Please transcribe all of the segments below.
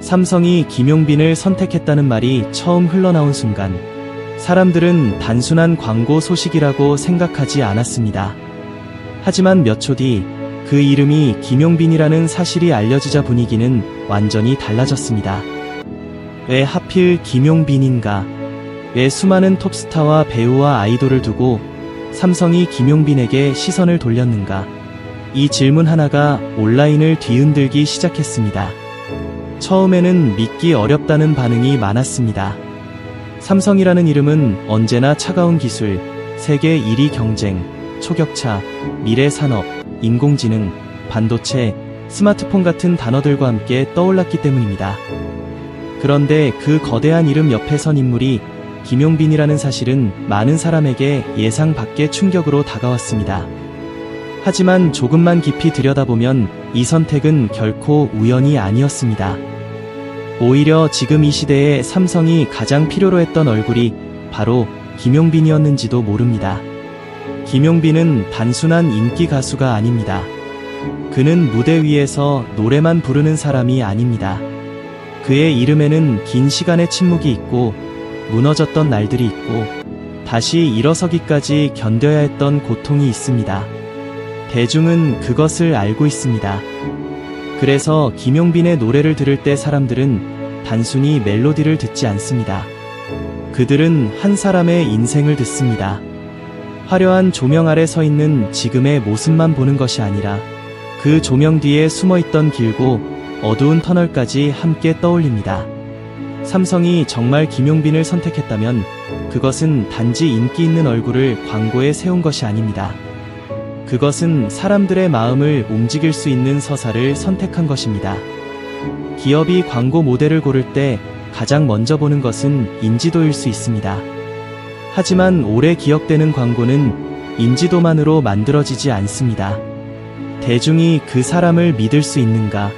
삼성이 김용빈을 선택했다는 말이 처음 흘러나온 순간 사람들은 단순한 광고 소식이라고 생각하지 않았습니다. 하지만 몇 초 뒤 그 이름이 김용빈이라는 사실이 알려지자 분위기는 완전히 달라졌습니다. 왜 하필 김용빈인가? 왜 수많은 톱스타와 배우와 아이돌을 두고 삼성이 김용빈에게 시선을 돌렸는가? 이 질문 하나가 온라인을 뒤흔들기 시작했습니다. 처음에는 믿기 어렵다는 반응이 많았습니다. 삼성이라는 이름은 언제나 차가운 기술, 세계 1위 경쟁, 초격차, 미래 산업, 인공지능, 반도체, 스마트폰 같은 단어들과 함께 떠올랐기 때문입니다. 그런데 그 거대한 이름 옆에 선 인물이 김용빈이라는 사실은 많은 사람에게 예상 밖의 충격으로 다가왔습니다. 하지만 조금만 깊이 들여다보면 이 선택은 결코 우연이 아니었습니다. 오히려 지금 이 시대에 삼성이 가장 필요로 했던 얼굴이 바로 김용빈이었는지도 모릅니다. 김용빈은 단순한 인기 가수가 아닙니다. 그는 무대 위에서 노래만 부르는 사람이 아닙니다. 그의 이름에는 긴 시간의 침묵이 있고 무너졌던 날들이 있고 다시 일어서기까지 견뎌야 했던 고통이 있습니다. 대중은 그것을 알고 있습니다. 그래서 김용빈의 노래를 들을 때 사람들은 단순히 멜로디를 듣지 않습니다. 그들은 한 사람의 인생을 듣습니다. 화려한 조명 아래 서 있는 지금의 모습만 보는 것이 아니라 그 조명 뒤에 숨어있던 길고 어두운 터널까지 함께 떠올립니다. 삼성이 정말 김용빈을 선택했다면 그것은 단지 인기 있는 얼굴을 광고에 세운 것이 아닙니다. 그것은 사람들의 마음을 움직일 수 있는 서사를 선택한 것입니다. 기업이 광고 모델을 고를 때 가장 먼저 보는 것은 인지도일 수 있습니다. 하지만 오래 기억되는 광고는 인지도만으로 만들어지지 않습니다. 대중이 그 사람을 믿을 수 있는가?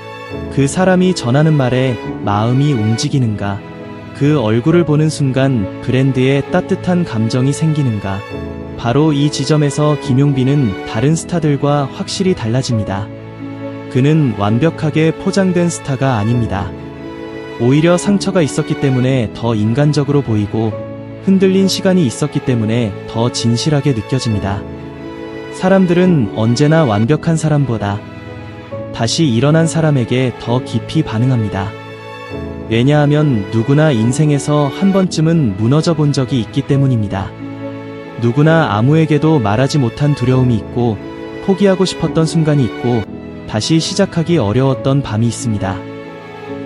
그 사람이 전하는 말에 마음이 움직이는가? 그 얼굴을 보는 순간 브랜드에 따뜻한 감정이 생기는가? 바로 이 지점에서 김용빈은 다른 스타들과 확실히 달라집니다. 그는 완벽하게 포장된 스타가 아닙니다. 오히려 상처가 있었기 때문에 더 인간적으로 보이고 흔들린 시간이 있었기 때문에 더 진실하게 느껴집니다. 사람들은 언제나 완벽한 사람보다 다시 일어난 사람에게 더 깊이 반응합니다. 왜냐하면 누구나 인생에서 한 번쯤은 무너져 본 적이 있기 때문입니다. 누구나 아무에게도 말하지 못한 두려움이 있고 포기하고 싶었던 순간이 있고 다시 시작하기 어려웠던 밤이 있습니다.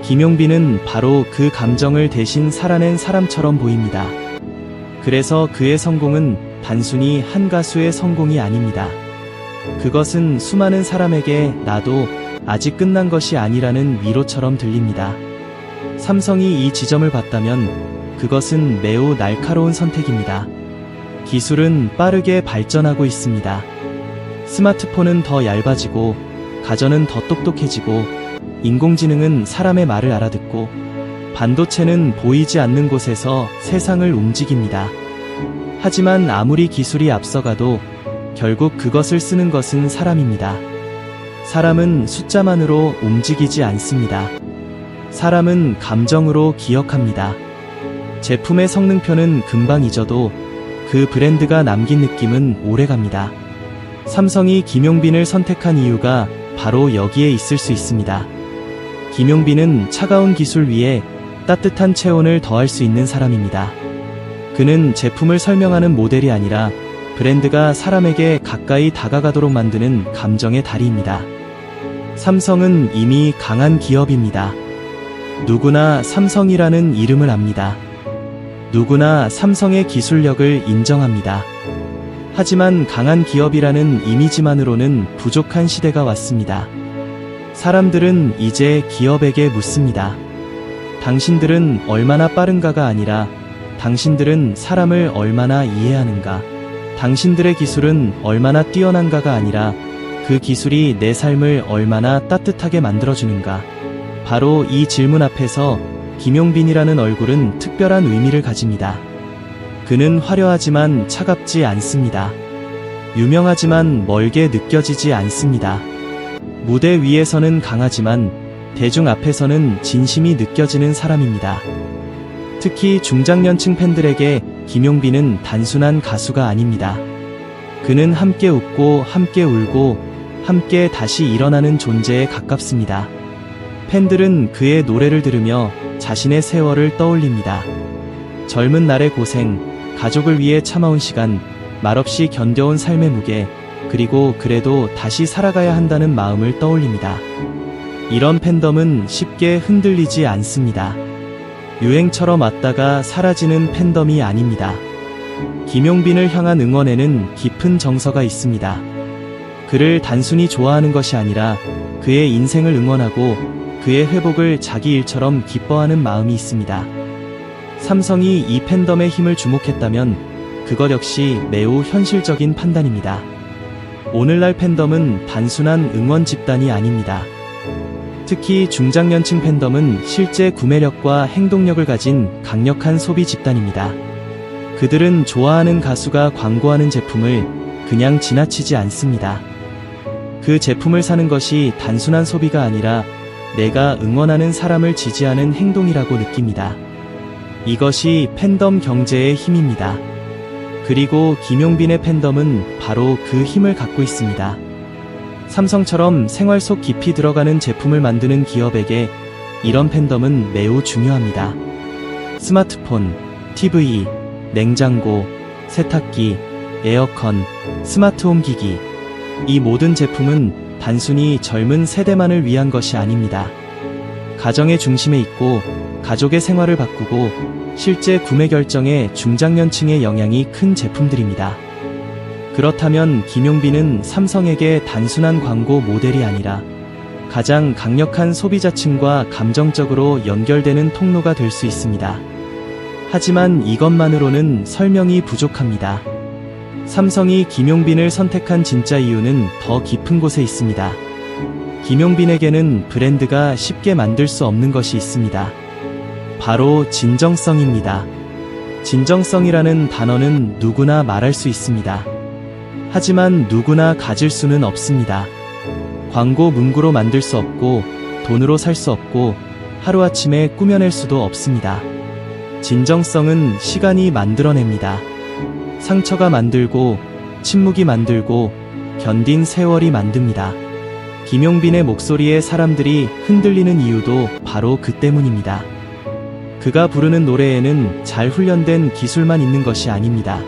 김용빈은 바로 그 감정을 대신 살아낸 사람처럼 보입니다. 그래서 그의 성공은 단순히 한 가수의 성공이 아닙니다. 그것은 수많은 사람에게 나도 아직 끝난 것이 아니라는 위로처럼 들립니다. 삼성이 이 지점을 봤다면 그것은 매우 날카로운 선택입니다. 기술은 빠르게 발전하고 있습니다. 스마트폰은 더 얇아지고 가전은 더 똑똑해지고 인공지능은 사람의 말을 알아듣고 반도체는 보이지 않는 곳에서 세상을 움직입니다. 하지만 아무리 기술이 앞서가도 결국 그것을 쓰는 것은 사람입니다. 사람은 숫자만으로 움직이지 않습니다. 사람은 감정으로 기억합니다. 제품의 성능표는 금방 잊어도 그 브랜드가 남긴 느낌은 오래갑니다. 삼성이 김용빈을 선택한 이유가 바로 여기에 있을 수 있습니다. 김용빈은 차가운 기술 위에 따뜻한 체온을 더할 수 있는 사람입니다. 그는 제품을 설명하는 모델이 아니라 브랜드가 사람에게 가까이 다가가도록 만드는 감정의 다리입니다. 삼성은 이미 강한 기업입니다. 누구나 삼성이라는 이름을 압니다. 누구나 삼성의 기술력을 인정합니다. 하지만 강한 기업이라는 이미지만으로는 부족한 시대가 왔습니다. 사람들은 이제 기업에게 묻습니다. 당신들은 얼마나 빠른가가 아니라 당신들은 사람을 얼마나 이해하는가? 당신들의 기술은 얼마나 뛰어난가가 아니라 그 기술이 내 삶을 얼마나 따뜻하게 만들어주는가? 바로 이 질문 앞에서 김용빈이라는 얼굴은 특별한 의미를 가집니다. 그는 화려하지만 차갑지 않습니다. 유명하지만 멀게 느껴지지 않습니다. 무대 위에서는 강하지만 대중 앞에서는 진심이 느껴지는 사람입니다. 특히 중장년층 팬들에게 김용빈은 단순한 가수가 아닙니다. 그는 함께 웃고 함께 울고 함께 다시 일어나는 존재에 가깝습니다. 팬들은 그의 노래를 들으며 자신의 세월을 떠올립니다. 젊은 날의 고생, 가족을 위해 참아온 시간, 말없이 견뎌온 삶의 무게, 그리고 그래도 다시 살아가야 한다는 마음을 떠올립니다. 이런 팬덤은 쉽게 흔들리지 않습니다. 유행처럼 왔다가 사라지는 팬덤이 아닙니다. 김용빈을 향한 응원에는 깊은 정서가 있습니다. 그를 단순히 좋아하는 것이 아니라 그의 인생을 응원하고 그의 회복을 자기 일처럼 기뻐하는 마음이 있습니다. 삼성이 이 팬덤의 힘을 주목했다면 그것 역시 매우 현실적인 판단입니다. 오늘날 팬덤은 단순한 응원 집단이 아닙니다. 특히 중장년층 팬덤은 실제 구매력과 행동력을 가진 강력한 소비 집단입니다. 그들은 좋아하는 가수가 광고하는 제품을 그냥 지나치지 않습니다. 그 제품을 사는 것이 단순한 소비가 아니라 내가 응원하는 사람을 지지하는 행동이라고 느낍니다. 이것이 팬덤 경제의 힘입니다. 그리고 김용빈의 팬덤은 바로 그 힘을 갖고 있습니다. 삼성처럼 생활 속 깊이 들어가는 제품을 만드는 기업에게 이런 팬덤은 매우 중요합니다. 스마트폰, TV, 냉장고, 세탁기, 에어컨, 스마트홈 기기. 이 모든 제품은 단순히 젊은 세대만을 위한 것이 아닙니다. 가정의 중심에 있고 가족의 생활을 바꾸고 실제 구매 결정에 중장년층의 영향이 큰 제품들입니다. 그렇다면 김용빈은 삼성에게 단순한 광고 모델이 아니라 가장 강력한 소비자층과 감정적으로 연결되는 통로가 될 수 있습니다. 하지만 이것만으로는 설명이 부족합니다. 삼성이 김용빈을 선택한 진짜 이유는 더 깊은 곳에 있습니다. 김용빈에게는 브랜드가 쉽게 만들 수 없는 것이 있습니다. 바로 진정성입니다. 진정성이라는 단어는 누구나 말할 수 있습니다. 하지만 누구나 가질 수는 없습니다. 광고 문구로 만들 수 없고 돈으로 살 수 없고 하루아침에 꾸며낼 수도 없습니다. 진정성은 시간이 만들어냅니다. 상처가 만들고 침묵이 만들고 견딘 세월이 만듭니다. 김용빈의 목소리에 사람들이 흔들리는 이유도 바로 그 때문입니다. 그가 부르는 노래에는 잘 훈련된 기술만 있는 것이 아닙니다.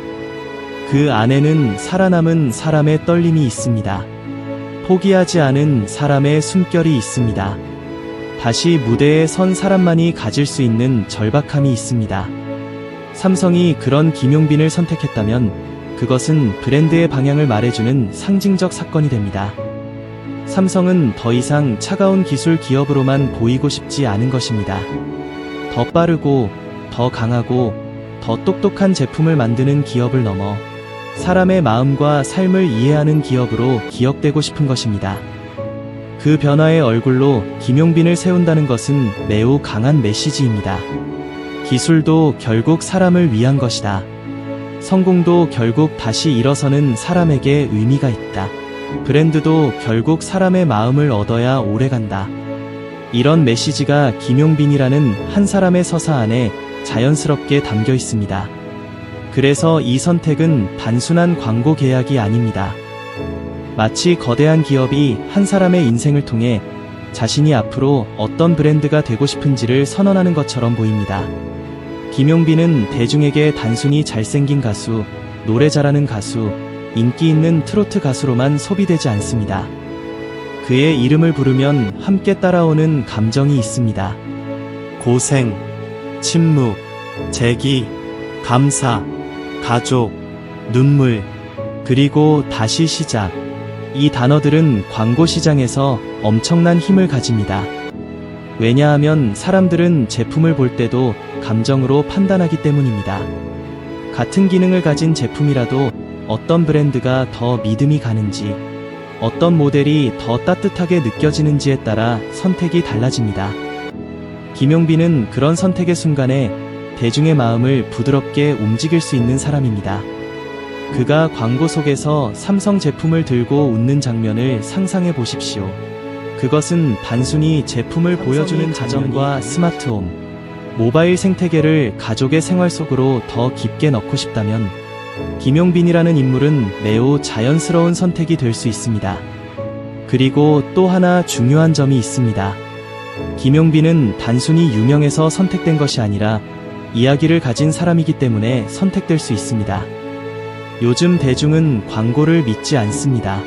그 안에는 살아남은 사람의 떨림이 있습니다. 포기하지 않은 사람의 숨결이 있습니다. 다시 무대에 선 사람만이 가질 수 있는 절박함이 있습니다. 삼성이 그런 김용빈을 선택했다면 그것은 브랜드의 방향을 말해주는 상징적 사건이 됩니다. 삼성은 더 이상 차가운 기술 기업으로만 보이고 싶지 않은 것입니다. 더 빠르고, 더 강하고, 더 똑똑한 제품을 만드는 기업을 넘어 사람의 마음과 삶을 이해하는 기업으로 기억되고 싶은 것입니다. 그 변화의 얼굴로 김용빈을 세운다는 것은 매우 강한 메시지입니다. 기술도 결국 사람을 위한 것이다. 성공도 결국 다시 일어서는 사람에게 의미가 있다. 브랜드도 결국 사람의 마음을 얻어야 오래간다. 이런 메시지가 김용빈이라는 한 사람의 서사 안에 자연스럽게 담겨 있습니다. 그래서 이 선택은 단순한 광고 계약이 아닙니다. 마치 거대한 기업이 한 사람의 인생을 통해 자신이 앞으로 어떤 브랜드가 되고 싶은지를 선언하는 것처럼 보입니다. 김용빈은 대중에게 단순히 잘생긴 가수, 노래 잘하는 가수, 인기 있는 트로트 가수로만 소비되지 않습니다. 그의 이름을 부르면 함께 따라오는 감정이 있습니다. 고생, 침묵, 재기, 감사, 가족, 눈물, 그리고 다시 시작. 이 단어들은 광고 시장에서 엄청난 힘을 가집니다. 왜냐하면 사람들은 제품을 볼 때도 감정으로 판단하기 때문입니다. 같은 기능을 가진 제품이라도 어떤 브랜드가 더 믿음이 가는지, 어떤 모델이 더 따뜻하게 느껴지는지에 따라 선택이 달라집니다. 김용빈은 그런 선택의 순간에 대중의 마음을 부드럽게 움직일 수 있는 사람입니다. 그가 광고 속에서 삼성 제품을 들고 웃는 장면을 상상해 보십시오. 그것은 단순히 제품을 보여주는 가전과 스마트홈, 모바일 생태계를 가족의 생활 속으로 더 깊게 넣고 싶다면 김용빈이라는 인물은 매우 자연스러운 선택이 될 수 있습니다. 그리고 또 하나 중요한 점이 있습니다. 김용빈은 단순히 유명해서 선택된 것이 아니라 이야기를 가진 사람이기 때문에 선택될 수 있습니다. 요즘 대중은 광고를 믿지 않습니다.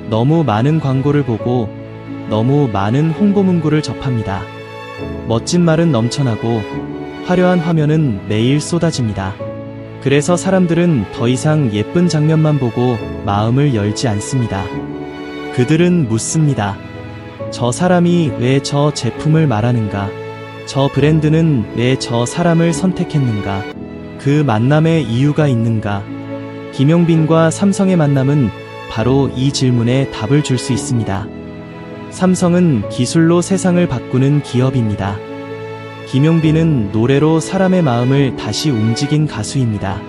너무 많은 광고를 보고 너무 많은 홍보 문구를 접합니다. 멋진 말은 넘쳐나고 화려한 화면은 매일 쏟아집니다. 그래서 사람들은 더 이상 예쁜 장면만 보고 마음을 열지 않습니다. 그들은 묻습니다. 저 사람이 왜 저 제품을 말하는가? 저 브랜드는 왜 저 사람을 선택했는가? 그 만남의 이유가 있는가? 김용빈과 삼성의 만남은 바로 이 질문에 답을 줄 수 있습니다. 삼성은 기술로 세상을 바꾸는 기업입니다. 김용빈은 노래로 사람의 마음을 다시 움직인 가수입니다.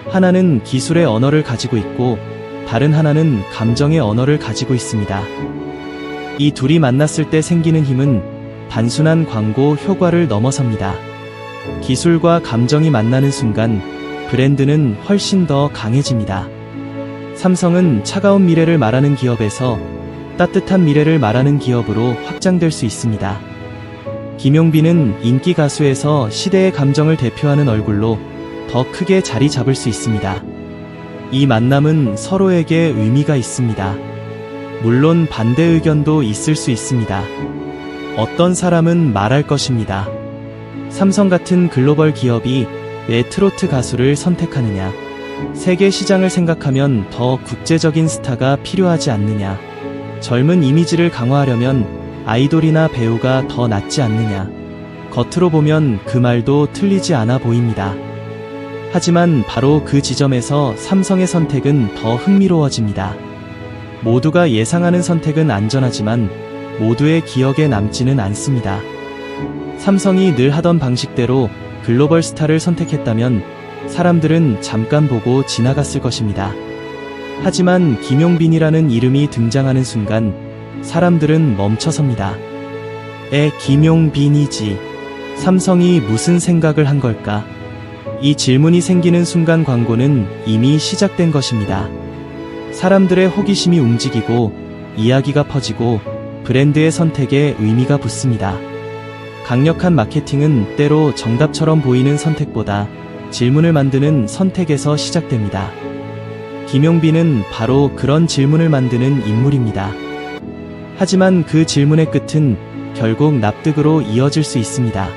하나는 기술의 언어를 가지고 있고 다른 하나는 감정의 언어를 가지고 있습니다. 이 둘이 만났을 때 생기는 힘은 단순한 광고 효과를 넘어섭니다. 기술과 감정이 만나는 순간 브랜드는 훨씬 더 강해집니다. 삼성은 차가운 미래를 말하는 기업에서 따뜻한 미래를 말하는 기업으로 확장될 수 있습니다. 김용빈은 인기 가수에서 시대의 감정을 대표하는 얼굴로 더 크게 자리 잡을 수 있습니다. 이 만남은 서로에게 의미가 있습니다. 물론 반대 의견도 있을 수 있습니다. 어떤 사람은 말할 것입니다. 삼성 같은 글로벌 기업이 왜 트로트 가수를 선택하느냐? 세계 시장을 생각하면 더 국제적인 스타가 필요하지 않느냐? 젊은 이미지를 강화하려면 아이돌이나 배우가 더 낫지 않느냐? 겉으로 보면 그 말도 틀리지 않아 보입니다. 하지만 바로 그 지점에서 삼성의 선택은 더 흥미로워집니다. 모두가 예상하는 선택은 안전하지만 모두의 기억에 남지는 않습니다. 삼성이 늘 하던 방식대로 글로벌 스타를 선택했다면 사람들은 잠깐 보고 지나갔을 것입니다. 하지만 김용빈이라는 이름이 등장하는 순간 사람들은 멈춰섭니다. 김용빈이지. 삼성이 무슨 생각을 한 걸까? 이 질문이 생기는 순간 광고는 이미 시작된 것입니다. 사람들의 호기심이 움직이고 이야기가 퍼지고 브랜드의 선택에 의미가 붙습니다. 강력한 마케팅은 때로 정답처럼 보이는 선택보다 질문을 만드는 선택에서 시작됩니다. 김용빈은 바로 그런 질문을 만드는 인물입니다. 하지만 그 질문의 끝은 결국 납득으로 이어질 수 있습니다.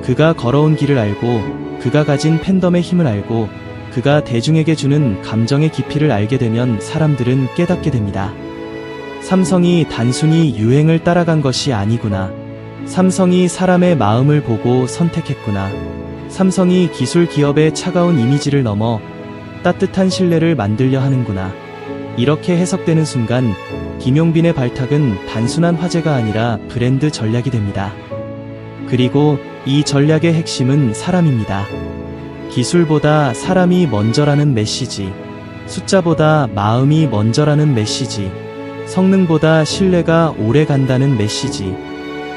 그가 걸어온 길을 알고 그가 가진 팬덤의 힘을 알고 그가 대중에게 주는 감정의 깊이를 알게 되면 사람들은 깨닫게 됩니다. 삼성이 단순히 유행을 따라간 것이 아니구나. 삼성이 사람의 마음을 보고 선택했구나. 삼성이 기술 기업의 차가운 이미지를 넘어 따뜻한 신뢰를 만들려 하는구나. 이렇게 해석되는 순간 김용빈의 발탁은 단순한 화제가 아니라 브랜드 전략이 됩니다. 그리고 이 전략의 핵심은 사람입니다. 기술보다 사람이 먼저라는 메시지, 숫자보다 마음이 먼저라는 메시지, 성능보다 신뢰가 오래 간다는 메시지.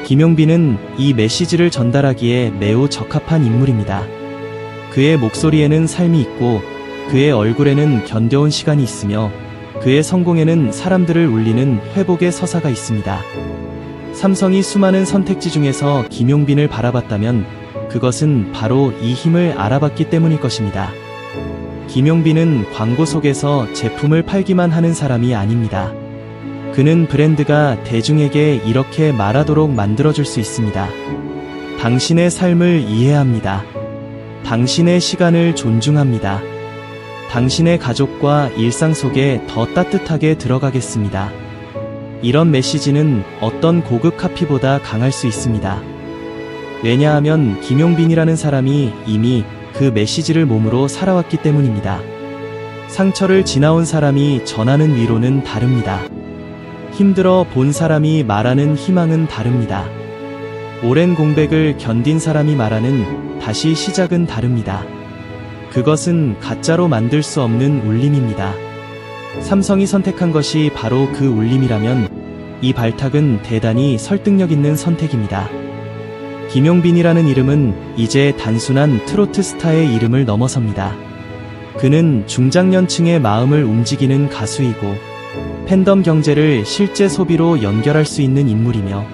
김용빈은 이 메시지를 전달하기에 매우 적합한 인물입니다. 그의 목소리에는 삶이 있고 그의 얼굴에는 견뎌온 시간이 있으며 그의 성공에는 사람들을 울리는 회복의 서사가 있습니다. 삼성이 수많은 선택지 중에서 김용빈을 바라봤다면 그것은 바로 이 힘을 알아봤기 때문일 것입니다. 김용빈은 광고 속에서 제품을 팔기만 하는 사람이 아닙니다. 그는 브랜드가 대중에게 이렇게 말하도록 만들어줄 수 있습니다. 당신의 삶을 이해합니다. 당신의 시간을 존중합니다. 당신의 가족과 일상 속에 더 따뜻하게 들어가겠습니다. 이런 메시지는 어떤 고급 카피보다 강할 수 있습니다. 왜냐하면 김용빈이라는 사람이 이미 그 메시지를 몸으로 살아왔기 때문입니다. 상처를 지나온 사람이 전하는 위로는 다릅니다. 힘들어 본 사람이 말하는 희망은 다릅니다. 오랜 공백을 견딘 사람이 말하는 다시 시작은 다릅니다. 그것은 가짜로 만들 수 없는 울림입니다. 삼성이 선택한 것이 바로 그 울림이라면 이 발탁은 대단히 설득력 있는 선택입니다. 김용빈이라는 이름은 이제 단순한 트로트 스타의 이름을 넘어섭니다. 그는 중장년층의 마음을 움직이는 가수이고 팬덤 경제를 실제 소비로 연결할 수 있는 인물이며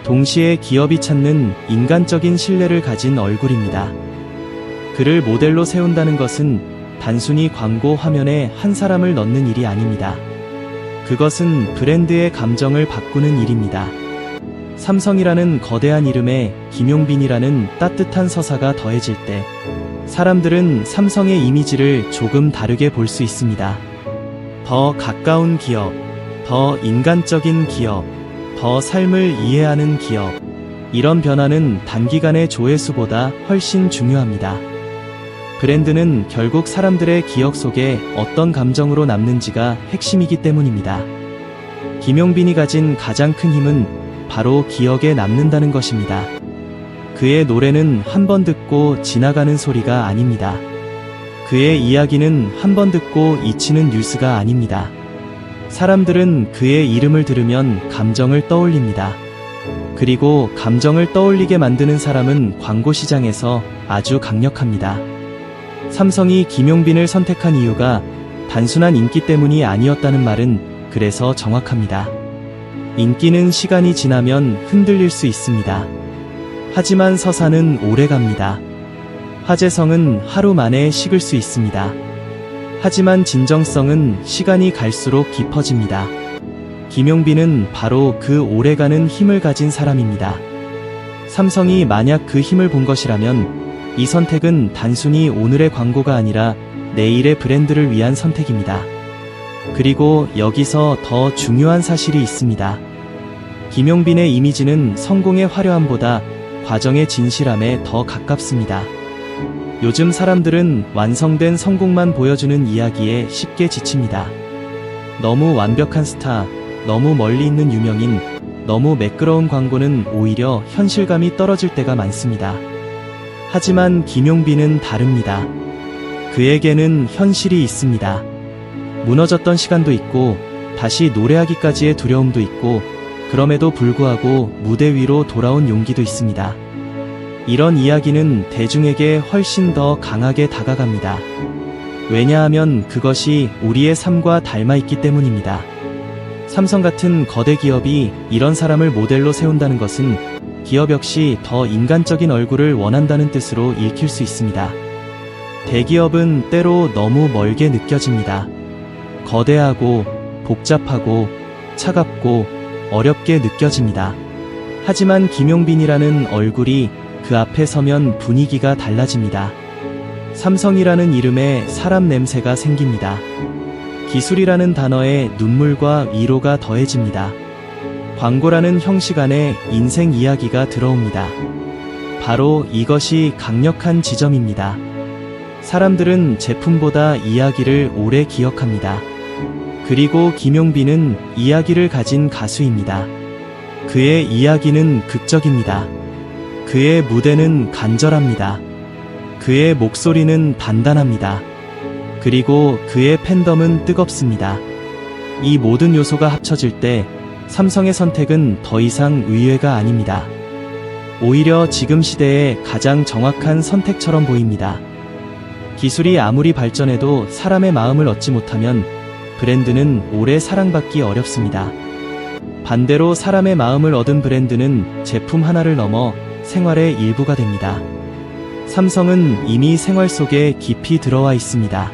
동시에 기업이 찾는 인간적인 신뢰를 가진 얼굴입니다. 그를 모델로 세운다는 것은 단순히 광고 화면에 한 사람을 넣는 일이 아닙니다. 그것은 브랜드의 감정을 바꾸는 일입니다. 삼성이라는 거대한 이름에 김용빈이라는 따뜻한 서사가 더해질 때 사람들은 삼성의 이미지를 조금 다르게 볼 수 있습니다. 더 가까운 기업, 더 인간적인 기업, 더 삶을 이해하는 기업. 이런 변화는 단기간의 조회수보다 훨씬 중요합니다. 브랜드는 결국 사람들의 기억 속에 어떤 감정으로 남는지가 핵심이기 때문입니다. 김용빈이 가진 가장 큰 힘은 바로 기억에 남는다는 것입니다. 그의 노래는 한 번 듣고 지나가는 소리가 아닙니다. 그의 이야기는 한 번 듣고 잊히는 뉴스가 아닙니다. 사람들은 그의 이름을 들으면 감정을 떠올립니다. 그리고 감정을 떠올리게 만드는 사람은 광고 시장에서 아주 강력합니다. 삼성이 김용빈을 선택한 이유가 단순한 인기 때문이 아니었다는 말은 그래서 정확합니다. 인기는 시간이 지나면 흔들릴 수 있습니다. 하지만 서사는 오래갑니다. 화제성은 하루 만에 식을 수 있습니다. 하지만 진정성은 시간이 갈수록 깊어집니다. 김용빈은 바로 그 오래가는 힘을 가진 사람입니다. 삼성이 만약 그 힘을 본 것이라면 이 선택은 단순히 오늘의 광고가 아니라 내일의 브랜드를 위한 선택입니다. 그리고 여기서 더 중요한 사실이 있습니다. 김용빈의 이미지는 성공의 화려함보다 과정의 진실함에 더 가깝습니다. 요즘 사람들은 완성된 성공만 보여주는 이야기에 쉽게 지칩니다. 너무 완벽한 스타, 너무 멀리 있는 유명인, 너무 매끄러운 광고는 오히려 현실감이 떨어질 때가 많습니다. 하지만 김용빈은 다릅니다. 그에게는 현실이 있습니다. 무너졌던 시간도 있고 다시 노래하기까지의 두려움도 있고 그럼에도 불구하고 무대 위로 돌아온 용기도 있습니다. 이런 이야기는 대중에게 훨씬 더 강하게 다가갑니다. 왜냐하면 그것이 우리의 삶과 닮아 있기 때문입니다. 삼성 같은 거대 기업이 이런 사람을 모델로 세운다는 것은 기업 역시 더 인간적인 얼굴을 원한다는 뜻으로 읽힐 수 있습니다. 대기업은 때로 너무 멀게 느껴집니다. 거대하고 복잡하고 차갑고 어렵게 느껴집니다. 하지만 김용빈이라는 얼굴이 그 앞에 서면 분위기가 달라집니다. 삼성이라는 이름에 사람 냄새가 생깁니다. 기술이라는 단어에 눈물과 위로가 더해집니다. 광고라는 형식 안에 인생 이야기가 들어옵니다. 바로 이것이 강력한 지점입니다. 사람들은 제품보다 이야기를 오래 기억합니다. 그리고 김용빈은 이야기를 가진 가수입니다. 그의 이야기는 극적입니다. 그의 무대는 간절합니다. 그의 목소리는 단단합니다. 그리고 그의 팬덤은 뜨겁습니다. 이 모든 요소가 합쳐질 때 삼성의 선택은 더 이상 의외가 아닙니다. 오히려 지금 시대의 가장 정확한 선택처럼 보입니다. 기술이 아무리 발전해도 사람의 마음을 얻지 못하면 브랜드는 오래 사랑받기 어렵습니다. 반대로 사람의 마음을 얻은 브랜드는 제품 하나를 넘어 생활의 일부가 됩니다. 삼성은 이미 생활 속에 깊이 들어와 있습니다.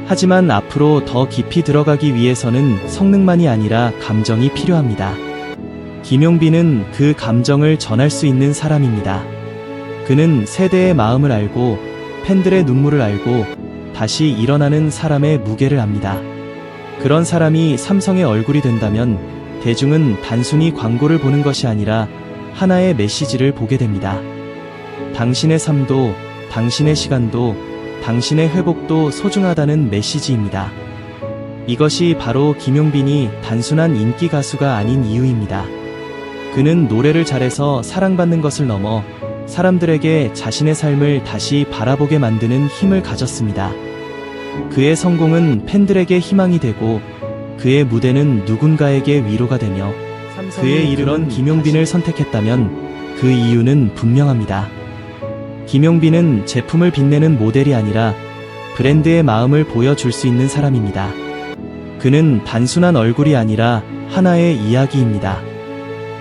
하지만 앞으로 더 깊이 들어가기 위해서는 성능만이 아니라 감정이 필요합니다. 김용빈은 그 감정을 전할 수 있는 사람입니다. 그는 세대의 마음을 알고 팬들의 눈물을 알고 다시 일어나는 사람의 무게를 압니다. 그런 사람이 삼성의 얼굴이 된다면 대중은 단순히 광고를 보는 것이 아니라 하나의 메시지를 보게 됩니다. 당신의 삶도, 당신의 시간도, 당신의 회복도 소중하다는 메시지입니다. 이것이 바로 김용빈이 단순한 인기 가수가 아닌 이유입니다. 그는 노래를 잘해서 사랑받는 것을 넘어 사람들에게 자신의 삶을 다시 바라보게 만드는 힘을 가졌습니다. 그의 성공은 팬들에게 희망이 되고 그의 무대는 누군가에게 위로가 되며 그의 이름은 김용빈을 선택했다면 그 이유는 분명합니다. 김용빈은 제품을 빛내는 모델이 아니라 브랜드의 마음을 보여줄 수 있는 사람입니다. 그는 단순한 얼굴이 아니라 하나의 이야기입니다.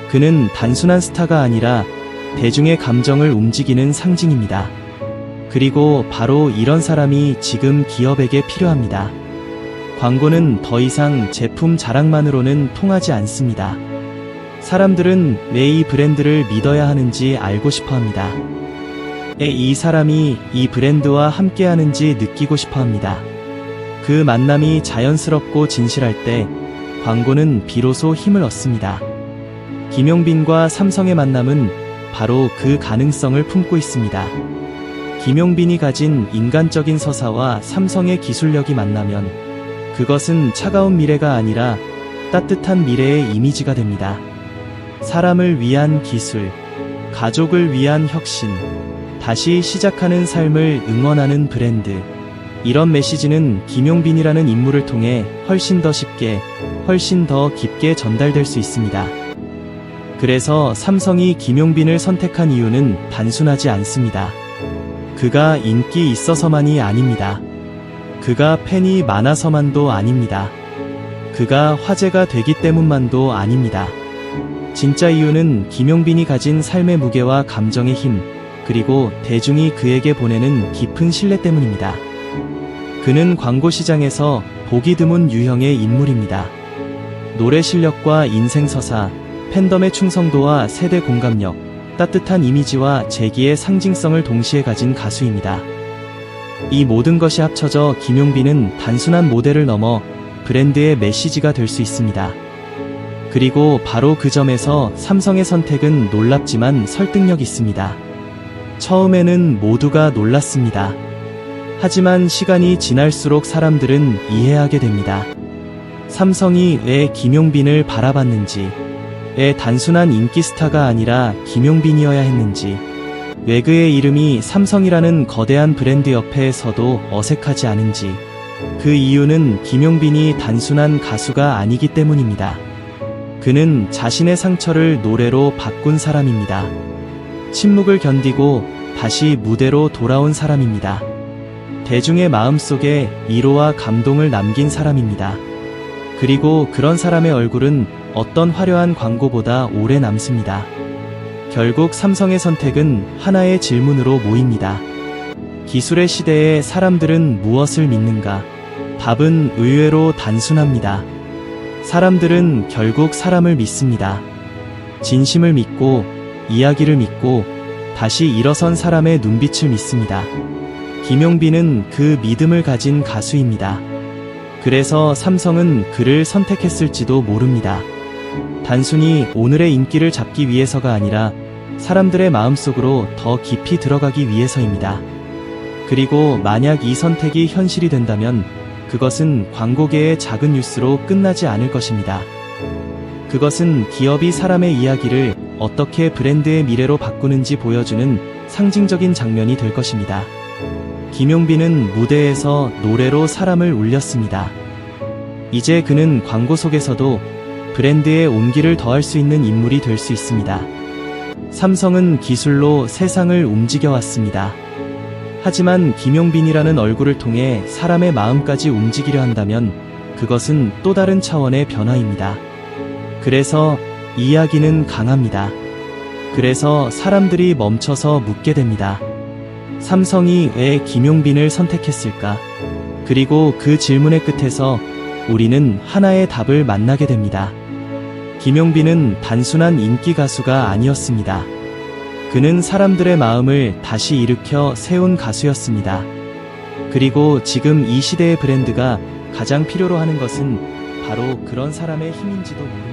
그는 단순한 스타가 아니라 대중의 감정을 움직이는 상징입니다. 그리고 바로 이런 사람이 지금 기업에게 필요합니다. 광고는 더 이상 제품 자랑만으로는 통하지 않습니다. 사람들은 왜 이 브랜드를 믿어야 하는지 알고 싶어 합니다. 왜 이 사람이 이 브랜드와 함께 하는지 느끼고 싶어 합니다. 그 만남이 자연스럽고 진실할 때 광고는 비로소 힘을 얻습니다. 김용빈과 삼성의 만남은 바로 그 가능성을 품고 있습니다. 김용빈이 가진 인간적인 서사와 삼성의 기술력이 만나면 그것은 차가운 미래가 아니라 따뜻한 미래의 이미지가 됩니다. 사람을 위한 기술, 가족을 위한 혁신, 다시 시작하는 삶을 응원하는 브랜드. 이런 메시지는 김용빈이라는 인물을 통해 훨씬 더 쉽게, 훨씬 더 깊게 전달될 수 있습니다. 그래서 삼성이 김용빈을 선택한 이유는 단순하지 않습니다. 그가 인기 있어서만이 아닙니다. 그가 팬이 많아서만도 아닙니다. 그가 화제가 되기 때문만도 아닙니다. 진짜 이유는 김용빈이 가진 삶의 무게와 감정의 힘, 그리고 대중이 그에게 보내는 깊은 신뢰 때문입니다. 그는 광고 시장에서 보기 드문 유형의 인물입니다. 노래 실력과 인생 서사, 팬덤의 충성도와 세대 공감력, 따뜻한 이미지와 재기의 상징성을 동시에 가진 가수입니다. 이 모든 것이 합쳐져 김용빈은 단순한 모델을 넘어 브랜드의 메시지가 될 수 있습니다. 그리고 바로 그 점에서 삼성의 선택은 놀랍지만 설득력 있습니다. 처음에는 모두가 놀랐습니다. 하지만 시간이 지날수록 사람들은 이해하게 됩니다. 삼성이 왜 김용빈을 바라봤는지, 왜 단순한 인기 스타가 아니라 김용빈이어야 했는지, 왜 그의 이름이 삼성이라는 거대한 브랜드 옆에 서도 어색하지 않은지, 그 이유는 김용빈이 단순한 가수가 아니기 때문입니다. 그는 자신의 상처를 노래로 바꾼 사람입니다. 침묵을 견디고 다시 무대로 돌아온 사람입니다. 대중의 마음속에 위로와 감동을 남긴 사람입니다. 그리고 그런 사람의 얼굴은 어떤 화려한 광고보다 오래 남습니다. 결국 삼성의 선택은 하나의 질문으로 모입니다. 기술의 시대에 사람들은 무엇을 믿는가? 답은 의외로 단순합니다. 사람들은 결국 사람을 믿습니다. 진심을 믿고, 이야기를 믿고, 다시 일어선 사람의 눈빛을 믿습니다. 김용빈은 그 믿음을 가진 가수입니다. 그래서 삼성은 그를 선택했을지도 모릅니다. 단순히 오늘의 인기를 잡기 위해서가 아니라 사람들의 마음속으로 더 깊이 들어가기 위해서입니다. 그리고 만약 이 선택이 현실이 된다면 그것은 광고계의 작은 뉴스로 끝나지 않을 것입니다. 그것은 기업이 사람의 이야기를 어떻게 브랜드의 미래로 바꾸는지 보여주는 상징적인 장면이 될 것입니다. 김용빈은 무대에서 노래로 사람을 울렸습니다. 이제 그는 광고 속에서도 브랜드의 온기를 더할 수 있는 인물이 될 수 있습니다. 삼성은 기술로 세상을 움직여왔습니다. 하지만 김용빈이라는 얼굴을 통해 사람의 마음까지 움직이려 한다면 그것은 또 다른 차원의 변화입니다. 그래서 이야기는 강합니다. 그래서 사람들이 멈춰서 묻게 됩니다. 삼성이 왜 김용빈을 선택했을까? 그리고 그 질문의 끝에서 우리는 하나의 답을 만나게 됩니다. 김용빈은 단순한 인기 가수가 아니었습니다. 그는 사람들의 마음을 다시 일으켜 세운 가수였습니다. 그리고 지금 이 시대의 브랜드가 가장 필요로 하는 것은 바로 그런 사람의 힘인지도 모릅니다.